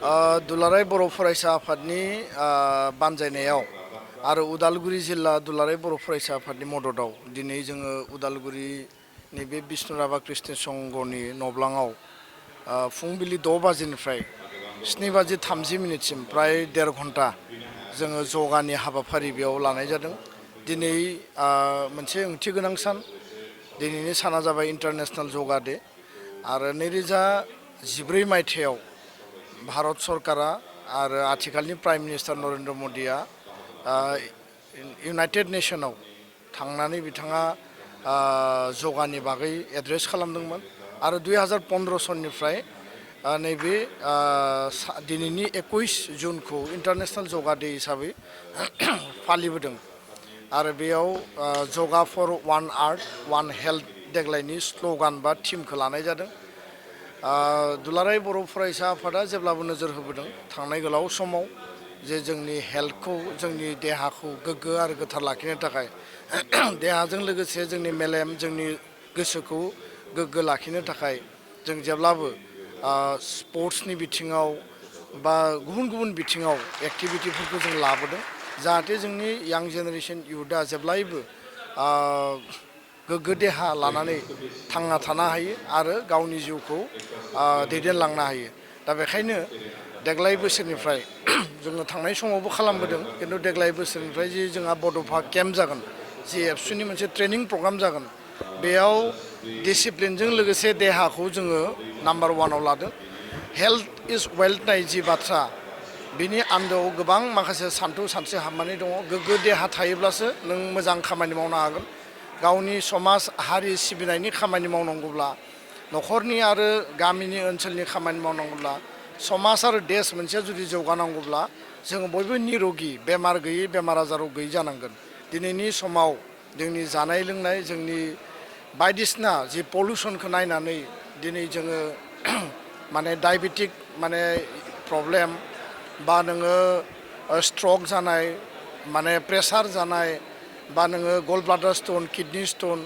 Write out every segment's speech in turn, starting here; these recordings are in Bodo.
दुलाराय बर' फरायसा आफादनि बानजायनायाव आरो उदालगुरि जिल्ला दुलाराय बर' फरायसा आफादनि मददाव दिनै जोङो उदालगुरिनि बे बिष्णु राभा कृष्ण संघनि नब्लाङाव फुंबिलि 6 बाजिनिफ्राय 7:30 प्राय 1.5 घन्टा जोङो जगानि हाबाफारि बेयाव लानाय जादों। दिनै मोनसे ओंथि गोनां सान। दिनैनि साना जाबाय इन्टारनेशनेल जगा डे आरो 2014 मायथाइयाव भारत सरकारा आरो आथिखालनि प्राइम मिनिस्टार नरेन्द्र मदिया इउनाइटेड नेशनाव थांनानै बिथाङा जगानि बागै एड्रेस खालामदोंमोन आरो 2015 सननिफ्राय नैबे दिनैनि 21 जुनखौ इन्टारनेशनेल जगा डे हिसाबै फालिबोदों आरो बेयाव जगा फर वान आर्थ वान हेल्थ देग्लायनि स्ल'गान बा थिमखौ लानाय जादों। दुलाराय बर' फरायसा आफादा जेब्लाबो नोजोर होबोदों थांनाय गोलाव समाव जे जोंनि हेल्थखौ जोंनि देहाखौ गोग्गो आरो गोथार लाखिनो थाखाय देहाजों लोगोसे जोंनि मेलेम जोंनि गोसोखौ गोग्गो लाखिनो थाखाय जों जेब्लाबो स्पर्ट्सनि बिथिङाव बा गुबुन गुबुन बिथिङाव एक्टिभिटिफोरखौ जों लाबोदों जाहाथे जोंनि यां जेनेरेशन इयुथआ जेब्लायबो गोग्गो देहा लानानै थांना थानो हायो आरो गावनि जिउखौ दैदेनलांनो हायो। दा बेखायनो देग्लाय बोसोरनिफ्राय जोङो थांनाय समावबो खालामबोदों खिन्थु देग्लाय बोसोरनिफ्राय जि जोंहा बड'फा केम्प जागोन जि एबसुनि मोनसे ट्रेनिं प्रग्राम जागोन बेयाव डिसिप्लिनजों लोगोसे देहाखौ जोङो नाम्बार 1आव लादों। हेल्थ इज वेल्थ नाय जि बाथ्रा बिनि आन्दोआव गोबां माखासे सान्थौ सानस्रि हाबनानै दङ। गोग्गो देहा थायोब्लासो नों मोजां खामानि मावनो हागोन। गावनि समाज हारि सिबिनायनि खामानि मावनांगौब्ला न'खरनि आरो गामिनि ओनसोलनि खामानि मावनांगौब्ला समाज आरो देश मोनसेया जुदि जौगानांगौब्ला जोङो बयबो निरोगि बेमार गैयै बेमार आजाराव गैयै जानांगोन। दिनैनि समाव जोंनि जानाय लोंनाय जोंनि बायदिसिना जि पलिउसनखौ नायनानै दिनै जोङो माने डायबेटिक माने प्रब्लेम बा नोङो स्ट्रक जानाय माने प्रेसार जानाय बा नोङो गल ब्लाडार स्टन किडनि स्टन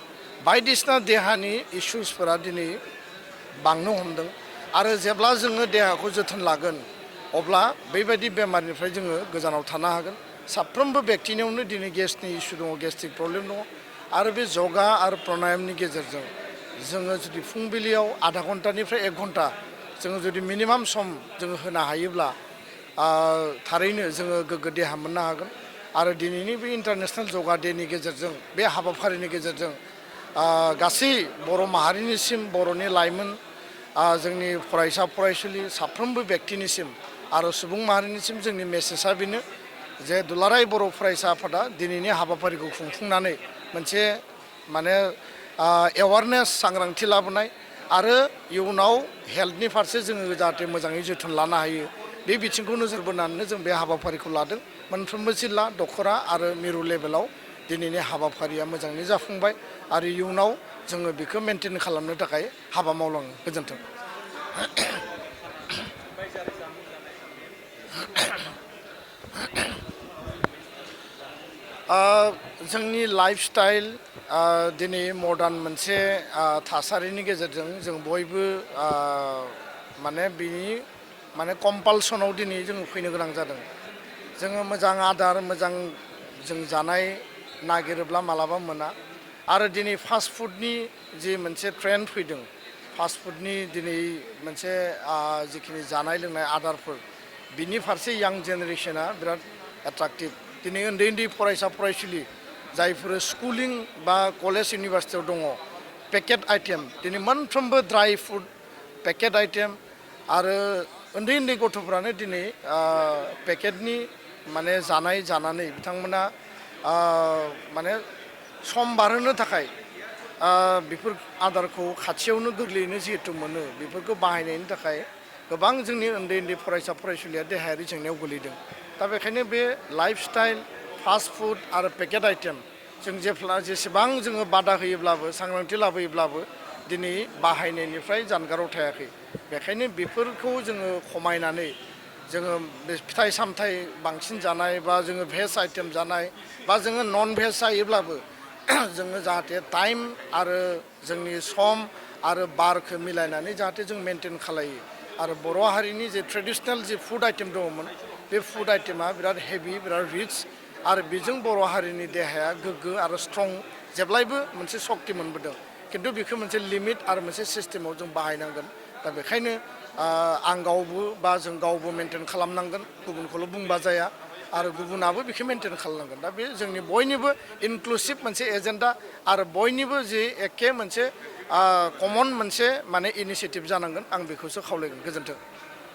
बायदिसिना देहानि इसुसफोरा दिनै बांनो हमदों आरो जेब्ला जोङो देहाखौ जोथोन लागोन अब्ला बेबायदि बेमारनिफ्राय जोङो गोजानाव थानो हागोन। साफ्रोमबो बेक्तिनियावनो दिनै गेसनि इसु दङ, गेस्ट्रिक प्रब्लेम दङ आरो बे जगा आरो प्राणायामनि गेजेरजों जोङो जुदि फुंबिलियाव आधा घन्टानिफ्राय 1 घन्टा जोङो जुदि मिनिमाम सम जोङो होनो हायोब्ला थारैनो जोङो गोग्गो देहा मोननो हागोन। आरो दिनैनि बे इन्टारनेशनेल जगा डेनि गेजेरजों बे हाबाफारिनि गेजेरजों गासै बर' माहारिनिसिम बर'नि लाइमोन जोंनि फरायसा फरायसुलि साफ्रोमबो बेक्तिनिसिम आरो सुबुं माहारिनिसिम जोंनि मेसेजआ बेनो जे दुलाराय बर' फरायसा आफादा दिनैनि हाबाफारिखौ खुंफुंनानै मोनसे माने एवारनेस सांग्रांथि लाबोनाय आरो इयुनाव हेल्थनि फारसे जोङो जाहाथे मोजाङै जोथोन लानो हायो बे बिथिंखौ नोजोर बोनानैनो जों बे हाबाफारिखौ लादों। मोनफ्रोमबो जिल्ला दखरा आरो मिरु लेभेलाव दिनैनि हाबाफारिया मोजाङै जाफुंबाय आरो इयुनाव जोङो बेखौ मेनटेन खालामनो थाखाय हाबा मावलाङो। गोजोन्थों। जोंनि लाइफ स्टाइल दिनै मडार्न मोनसे थासारिनि गेजेरजों जों बयबो माने बिनि माने कम्पालसनाव दिनै जोङो फैनो गोनां जादों। जोङो मोजां आदार मोजां जों जानाय नागिरोब्ला मालाबा मोना आरो दिनै फास्ट फुडनि जि मोनसे ट्रेन्ड फैदों फास्ट फुडनि दिनै मोनसे जिखिनि जानाय लोंनाय आदारफोर बिनि फारसे यां जेनेरेशना बिराद एट्राक्टिभ। दिनै उन्दै उन्दै फरायसा फरायसुलि जायफोर स्कुलिं बा कलेज इउनिभारसिटियाव दङ पेकेट आइटेम दिनै मोनफ्रोमबो ड्राइ फुड पेकेट आइटेम आरो उन्दै उन्दै गथ'फ्रानो दिनै पेकेटनि माने जानाय जानानै बिथांमोना माने सम बारहोनो थाखाय बेफोर आदारखौ खाथियावनो गोरलैयैनो जिहेथु मोनो बेफोरखौ बाहायनायनि थाखाय गोबां जोंनि उन्दै उन्दै फरायसा फरायसुलिया देहायारि जेंनायाव गोलैदों। दा बेखायनो बे लाइफ स्टाइल फास्ट फुड आरो पेकेट आइटेम जों जेसेबां जोङो बादा होयोब्लाबो सांग्रांथि लाबोयोब्लाबो दिनै बाहायनायनिफ्राय जानगाराव थायाखै। बेखायनो बेफोरखौ जोङो खमायनानै जोङो बे फिथाइ सामथाइ बांसिन जानाय बा जोङो भेज आइटेम जानाय बा जोङो नन भेज जायोब्लाबो जोङो जाहाथे टाइम आरो जोंनि सम आरो बारखौ मिलायनानै जाहाथे जों मेनटेन खालायो आरो बर' हारिनि जे ट्रेडिशनेल जे फुड आइटेम दङमोन बे फुड आइटेमा बिराद हेभि बिराद रिच आरो बेजों बर' हारिनि देहाया गोग्गो आरो स्ट्रं जेब्लायबो मोनसे सक्ति मोनबोदों खिन्थु बेखौ मोनसे लिमिट आरो मोनसे सिस्टेमाव जों बाहायनांगोन दा बेखायनो आं गावबो बा जों गावबो मेनटेन खालामनांगोन गुबुनखौल' बुंबा जाया आरो गुबुनाबो बेखौ मेनटेन खालामनांगोन दा बे जोंनि बयनिबो इनक्लुसिभ मोनसे एजेन्डा आरो बयनिबो जे एखे मोनसे कमन मोनसे माने इनिसियेटिभ जानांगोन आं बेखौसो खावलायगोन गोजोन्थों